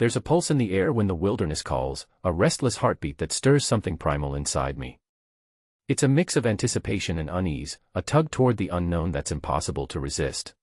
There's a pulse in the air when the wilderness calls, a restless heartbeat that stirs something primal inside me. It's a mix of anticipation and unease, a tug toward the unknown that's impossible to resist.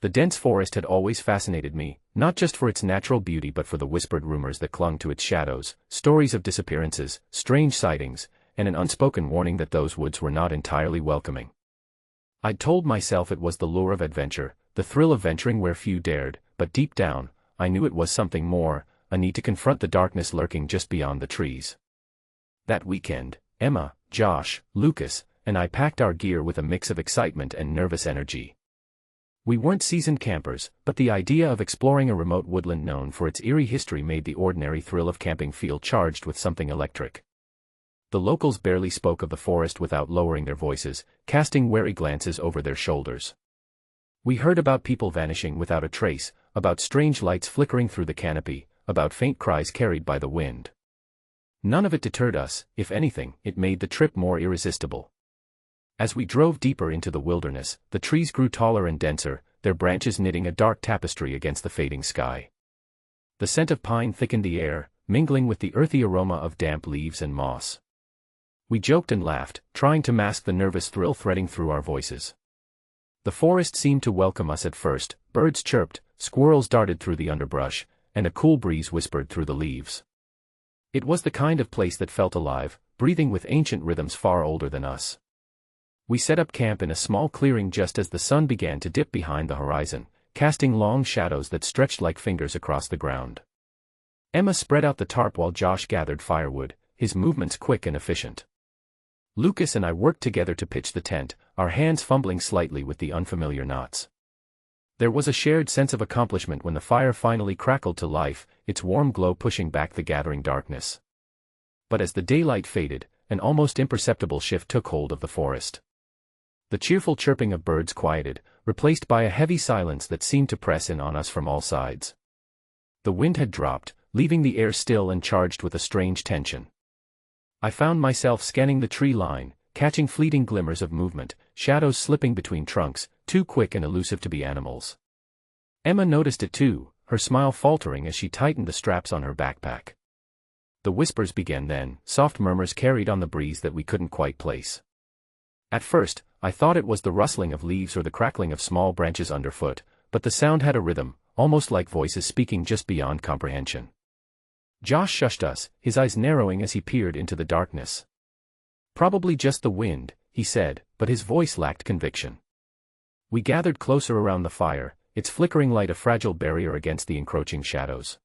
The dense forest had always fascinated me, not just for its natural beauty but for the whispered rumors that clung to its shadows, stories of disappearances, strange sightings, and an unspoken warning that those woods were not entirely welcoming. I'd told myself it was the lure of adventure, the thrill of venturing where few dared, but deep down, I knew it was something more, a need to confront the darkness lurking just beyond the trees. That weekend, Emma, Josh, Lucas, and I packed our gear with a mix of excitement and nervous energy. We weren't seasoned campers, but the idea of exploring a remote woodland known for its eerie history made the ordinary thrill of camping feel charged with something electric. The locals barely spoke of the forest without lowering their voices, casting wary glances over their shoulders. We heard about people vanishing without a trace, about strange lights flickering through the canopy, about faint cries carried by the wind. None of it deterred us; if anything, it made the trip more irresistible. As we drove deeper into the wilderness, the trees grew taller and denser, their branches knitting a dark tapestry against the fading sky. The scent of pine thickened the air, mingling with the earthy aroma of damp leaves and moss. We joked and laughed, trying to mask the nervous thrill threading through our voices. The forest seemed to welcome us at first. Birds chirped, squirrels darted through the underbrush, and a cool breeze whispered through the leaves. It was the kind of place that felt alive, breathing with ancient rhythms far older than us. We set up camp in a small clearing just as the sun began to dip behind the horizon, casting long shadows that stretched like fingers across the ground. Emma spread out the tarp while Josh gathered firewood, his movements quick and efficient. Lucas and I worked together to pitch the tent, our hands fumbling slightly with the unfamiliar knots. There was a shared sense of accomplishment when the fire finally crackled to life, its warm glow pushing back the gathering darkness. But as the daylight faded, an almost imperceptible shift took hold of the forest. The cheerful chirping of birds quieted, replaced by a heavy silence that seemed to press in on us from all sides. The wind had dropped, leaving the air still and charged with a strange tension. I found myself scanning the tree line, catching fleeting glimmers of movement, shadows slipping between trunks, too quick and elusive to be animals. Emma noticed it too, her smile faltering as she tightened the straps on her backpack. The whispers began then, soft murmurs carried on the breeze that we couldn't quite place. At first, I thought it was the rustling of leaves or the crackling of small branches underfoot, but the sound had a rhythm, almost like voices speaking just beyond comprehension. Josh shushed us, his eyes narrowing as he peered into the darkness. "Probably just the wind," he said, but his voice lacked conviction. We gathered closer around the fire, its flickering light a fragile barrier against the encroaching shadows.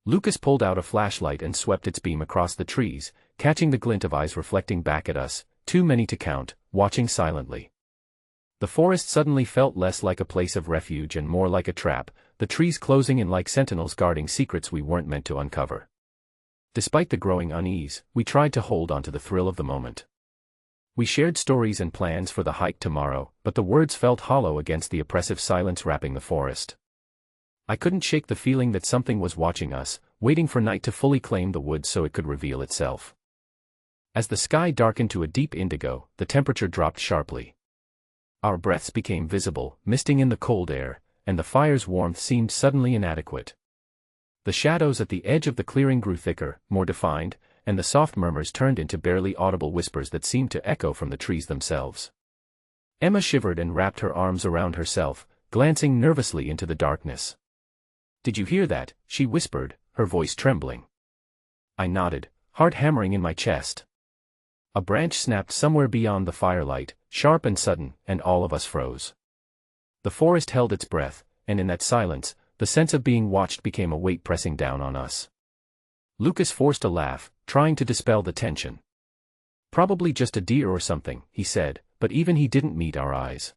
Lucas pulled out a flashlight and swept its beam across the trees, catching the glint of eyes reflecting back at us, too many to count, watching silently. The forest suddenly felt less like a place of refuge and more like a trap, the trees closing in like sentinels guarding secrets we weren't meant to uncover. Despite the growing unease, we tried to hold on to the thrill of the moment. We shared stories and plans for the hike tomorrow, but the words felt hollow against the oppressive silence wrapping the forest. I couldn't shake the feeling that something was watching us, waiting for night to fully claim the woods so it could reveal itself. As the sky darkened to a deep indigo, the temperature dropped sharply. Our breaths became visible, misting in the cold air, and the fire's warmth seemed suddenly inadequate. The shadows at the edge of the clearing grew thicker, more defined, and the soft murmurs turned into barely audible whispers that seemed to echo from the trees themselves. Emma shivered and wrapped her arms around herself, glancing nervously into the darkness. "Did you hear that?" she whispered, her voice trembling. I nodded, heart hammering in my chest. A branch snapped somewhere beyond the firelight, sharp and sudden, and all of us froze. The forest held its breath, and in that silence, the sense of being watched became a weight pressing down on us. Lucas forced a laugh, trying to dispel the tension. "Probably just a deer or something," he said, but even he didn't meet our eyes.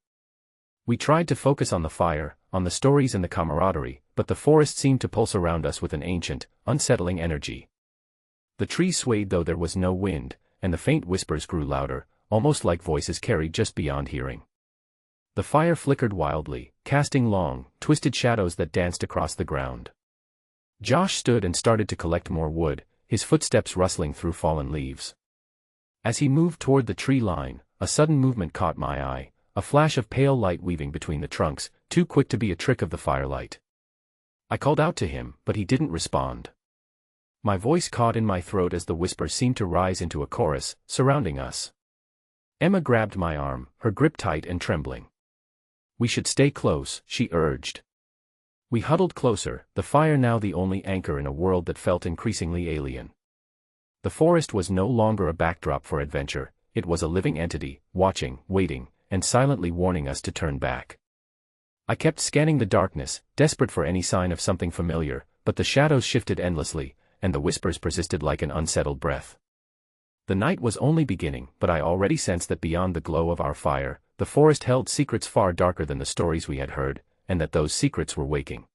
We tried to focus on the fire, on the stories and the camaraderie, but the forest seemed to pulse around us with an ancient, unsettling energy. The trees swayed though there was no wind, and the faint whispers grew louder, almost like voices carried just beyond hearing. The fire flickered wildly, casting long, twisted shadows that danced across the ground. Josh stood and started to collect more wood, his footsteps rustling through fallen leaves. As he moved toward the tree line, a sudden movement caught my eye, a flash of pale light weaving between the trunks, too quick to be a trick of the firelight. I called out to him, but he didn't respond. My voice caught in my throat as the whisper seemed to rise into a chorus, surrounding us. Emma grabbed my arm, her grip tight and trembling. "We should stay close," she urged. We huddled closer, the fire now the only anchor in a world that felt increasingly alien. The forest was no longer a backdrop for adventure, it was a living entity, watching, waiting, and silently warning us to turn back. I kept scanning the darkness, desperate for any sign of something familiar, but the shadows shifted endlessly, and the whispers persisted like an unsettled breath. The night was only beginning, but I already sensed that beyond the glow of our fire, the forest held secrets far darker than the stories we had heard, and that those secrets were waking.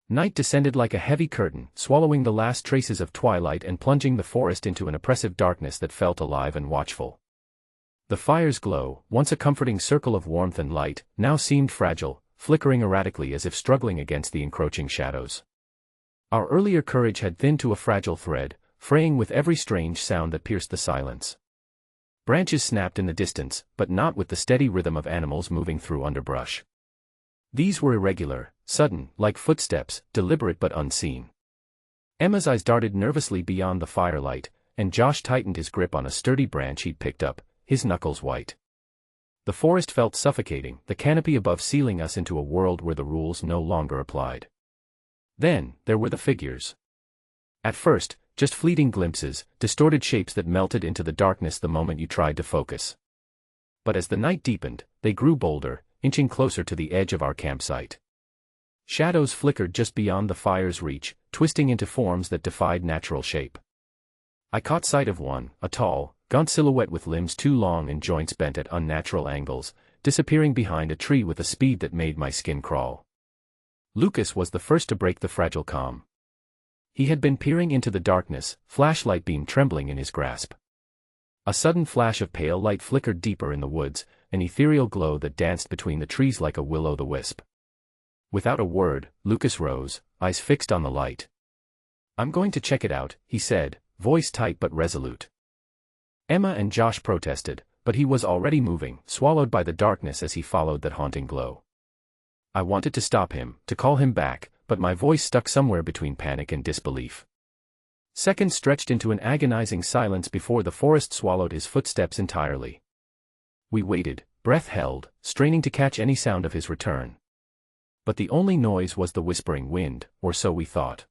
Night descended like a heavy curtain, swallowing the last traces of twilight and plunging the forest into an oppressive darkness that felt alive and watchful. The fire's glow, once a comforting circle of warmth and light, now seemed fragile, flickering erratically as if struggling against the encroaching shadows. Our earlier courage had thinned to a fragile thread, fraying with every strange sound that pierced the silence. Branches snapped in the distance, but not with the steady rhythm of animals moving through underbrush. These were irregular, sudden, like footsteps, deliberate but unseen. Emma's eyes darted nervously beyond the firelight, and Josh tightened his grip on a sturdy branch he'd picked up, his knuckles white. The forest felt suffocating, the canopy above sealing us into a world where the rules no longer applied. Then, there were the figures. At first, just fleeting glimpses, distorted shapes that melted into the darkness the moment you tried to focus. But as the night deepened, they grew bolder, inching closer to the edge of our campsite. Shadows flickered just beyond the fire's reach, twisting into forms that defied natural shape. I caught sight of one, a tall, gaunt silhouette with limbs too long and joints bent at unnatural angles, disappearing behind a tree with a speed that made my skin crawl. Lucas was the first to break the fragile calm. He had been peering into the darkness, flashlight beam trembling in his grasp. A sudden flash of pale light flickered deeper in the woods, an ethereal glow that danced between the trees like a will-o'-the-wisp. Without a word, Lucas rose, eyes fixed on the light. "I'm going to check it out," he said, voice tight but resolute. Emma and Josh protested, but he was already moving, swallowed by the darkness as he followed that haunting glow. I wanted to stop him, to call him back, but my voice stuck somewhere between panic and disbelief. Seconds stretched into an agonizing silence before the forest swallowed his footsteps entirely. We waited, breath held, straining to catch any sound of his return. But the only noise was the whispering wind, or so we thought.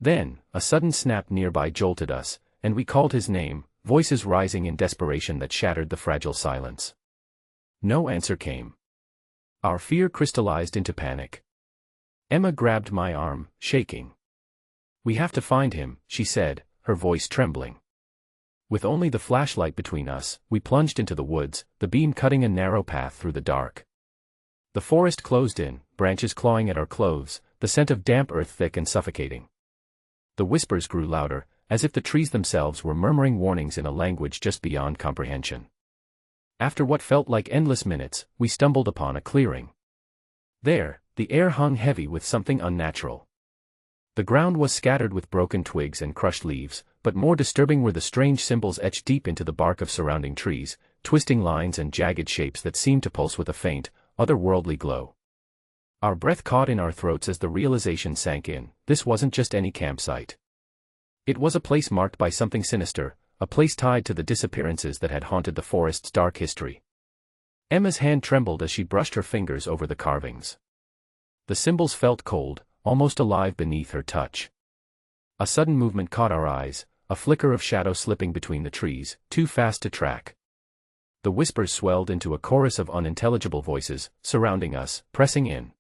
Then, a sudden snap nearby jolted us, and we called his name, voices rising in desperation that shattered the fragile silence. No answer came. Our fear crystallized into panic. Emma grabbed my arm, shaking. "We have to find him," she said, her voice trembling. With only the flashlight between us, we plunged into the woods, the beam cutting a narrow path through the dark. The forest closed in, branches clawing at our clothes, the scent of damp earth thick and suffocating. The whispers grew louder, as if the trees themselves were murmuring warnings in a language just beyond comprehension. After what felt like endless minutes, we stumbled upon a clearing. There, the air hung heavy with something unnatural. The ground was scattered with broken twigs and crushed leaves, but more disturbing were the strange symbols etched deep into the bark of surrounding trees, twisting lines and jagged shapes that seemed to pulse with a faint, otherworldly glow. Our breath caught in our throats as the realization sank in, this wasn't just any campsite. It was a place marked by something sinister, a place tied to the disappearances that had haunted the forest's dark history. Emma's hand trembled as she brushed her fingers over the carvings. The symbols felt cold, almost alive beneath her touch. A sudden movement caught our eyes, a flicker of shadow slipping between the trees, too fast to track. The whispers swelled into a chorus of unintelligible voices, surrounding us, pressing in.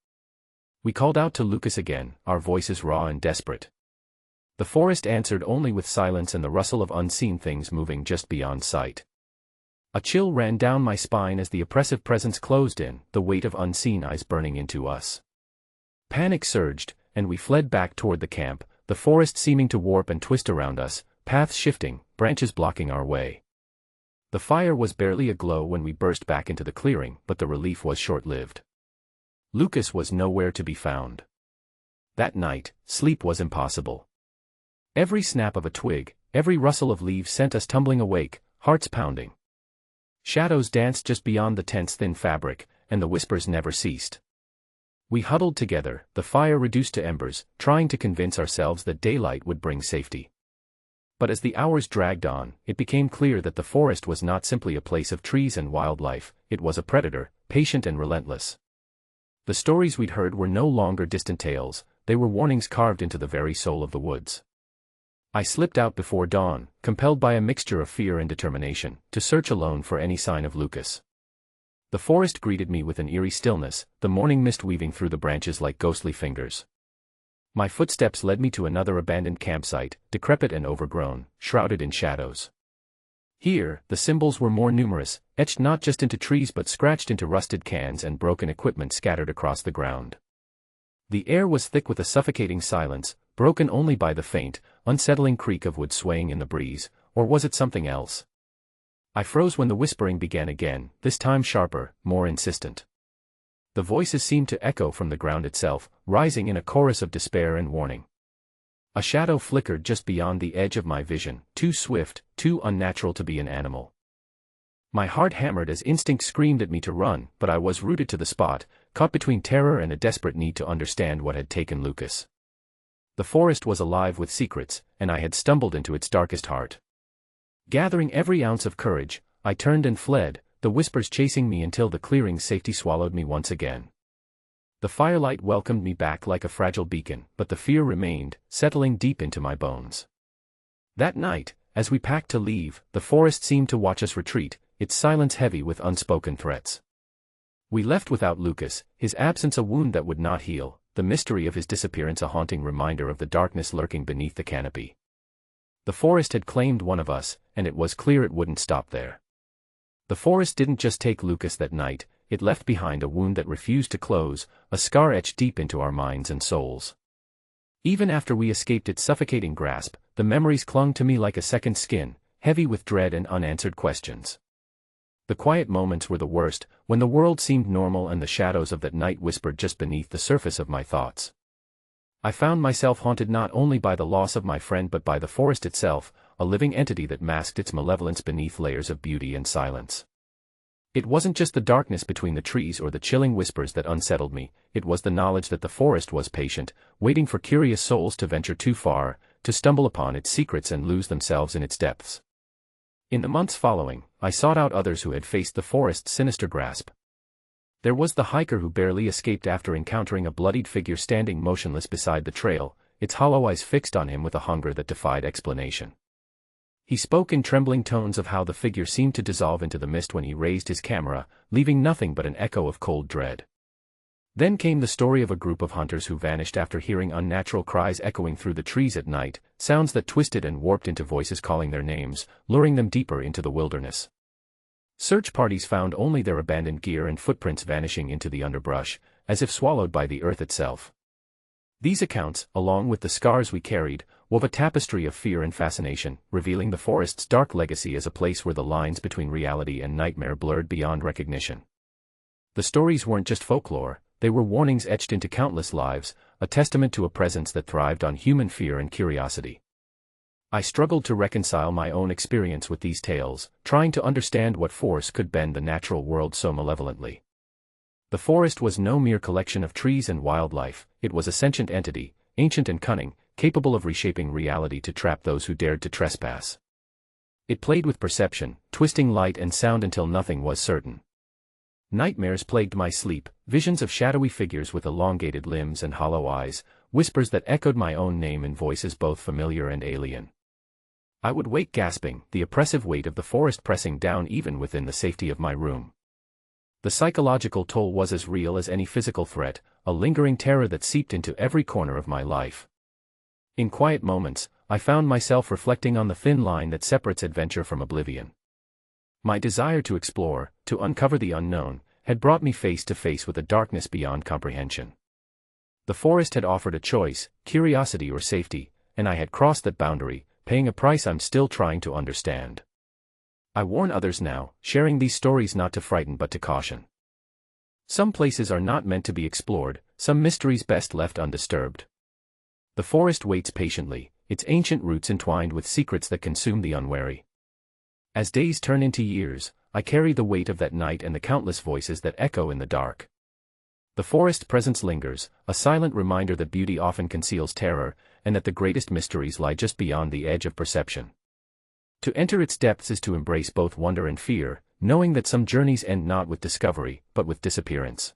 We called out to Lucas again, our voices raw and desperate. The forest answered only with silence and the rustle of unseen things moving just beyond sight. A chill ran down my spine as the oppressive presence closed in, the weight of unseen eyes burning into us. Panic surged, and we fled back toward the camp, the forest seeming to warp and twist around us, paths shifting, branches blocking our way. The fire was barely aglow when we burst back into the clearing, but the relief was short-lived. Lucas was nowhere to be found. That night, sleep was impossible. Every snap of a twig, every rustle of leaves sent us tumbling awake, hearts pounding. Shadows danced just beyond the tent's thin fabric, and the whispers never ceased. We huddled together, the fire reduced to embers, trying to convince ourselves that daylight would bring safety. But as the hours dragged on, it became clear that the forest was not simply a place of trees and wildlife, it was a predator, patient and relentless. The stories we'd heard were no longer distant tales, they were warnings carved into the very soul of the woods. I slipped out before dawn, compelled by a mixture of fear and determination, to search alone for any sign of Lucas. The forest greeted me with an eerie stillness, the morning mist weaving through the branches like ghostly fingers. My footsteps led me to another abandoned campsite, decrepit and overgrown, shrouded in shadows. Here, the symbols were more numerous, etched not just into trees but scratched into rusted cans and broken equipment scattered across the ground. The air was thick with a suffocating silence, broken only by the faint, unsettling creak of wood swaying in the breeze, or was it something else? I froze when the whispering began again, this time sharper, more insistent. The voices seemed to echo from the ground itself, rising in a chorus of despair and warning. A shadow flickered just beyond the edge of my vision, too swift, too unnatural to be an animal. My heart hammered as instinct screamed at me to run, but I was rooted to the spot, caught between terror and a desperate need to understand what had taken Lucas. The forest was alive with secrets, and I had stumbled into its darkest heart. Gathering every ounce of courage, I turned and fled, the whispers chasing me until the clearing's safety swallowed me once again. The firelight welcomed me back like a fragile beacon, but the fear remained, settling deep into my bones. That night, as we packed to leave, the forest seemed to watch us retreat, its silence heavy with unspoken threats. We left without Lucas, his absence a wound that would not heal, the mystery of his disappearance a haunting reminder of the darkness lurking beneath the canopy. The forest had claimed one of us, and it was clear it wouldn't stop there. The forest didn't just take Lucas that night, it left behind a wound that refused to close, a scar etched deep into our minds and souls. Even after we escaped its suffocating grasp, the memories clung to me like a second skin, heavy with dread and unanswered questions. The quiet moments were the worst, when the world seemed normal and the shadows of that night whispered just beneath the surface of my thoughts. I found myself haunted not only by the loss of my friend but by the forest itself, a living entity that masked its malevolence beneath layers of beauty and silence. It wasn't just the darkness between the trees or the chilling whispers that unsettled me, it was the knowledge that the forest was patient, waiting for curious souls to venture too far, to stumble upon its secrets and lose themselves in its depths. In the months following, I sought out others who had faced the forest's sinister grasp. There was the hiker who barely escaped after encountering a bloodied figure standing motionless beside the trail, its hollow eyes fixed on him with a hunger that defied explanation. He spoke in trembling tones of how the figure seemed to dissolve into the mist when he raised his camera, leaving nothing but an echo of cold dread. Then came the story of a group of hunters who vanished after hearing unnatural cries echoing through the trees at night, sounds that twisted and warped into voices calling their names, luring them deeper into the wilderness. Search parties found only their abandoned gear and footprints vanishing into the underbrush, as if swallowed by the earth itself. These accounts, along with the scars we carried, wove a tapestry of fear and fascination, revealing the forest's dark legacy as a place where the lines between reality and nightmare blurred beyond recognition. The stories weren't just folklore, they were warnings etched into countless lives, a testament to a presence that thrived on human fear and curiosity. I struggled to reconcile my own experience with these tales, trying to understand what force could bend the natural world so malevolently. The forest was no mere collection of trees and wildlife, it was a sentient entity, ancient and cunning, capable of reshaping reality to trap those who dared to trespass. It played with perception, twisting light and sound until nothing was certain. Nightmares plagued my sleep, visions of shadowy figures with elongated limbs and hollow eyes, whispers that echoed my own name in voices both familiar and alien. I would wake gasping, the oppressive weight of the forest pressing down even within the safety of my room. The psychological toll was as real as any physical threat, a lingering terror that seeped into every corner of my life. In quiet moments, I found myself reflecting on the thin line that separates adventure from oblivion. My desire to explore, to uncover the unknown, had brought me face to face with a darkness beyond comprehension. The forest had offered a choice, curiosity or safety, and I had crossed that boundary, paying a price I'm still trying to understand. I warn others now, sharing these stories not to frighten but to caution. Some places are not meant to be explored, some mysteries best left undisturbed. The forest waits patiently, its ancient roots entwined with secrets that consume the unwary. As days turn into years, I carry the weight of that night and the countless voices that echo in the dark. The forest presence lingers, a silent reminder that beauty often conceals terror, and that the greatest mysteries lie just beyond the edge of perception. To enter its depths is to embrace both wonder and fear, knowing that some journeys end not with discovery, but with disappearance.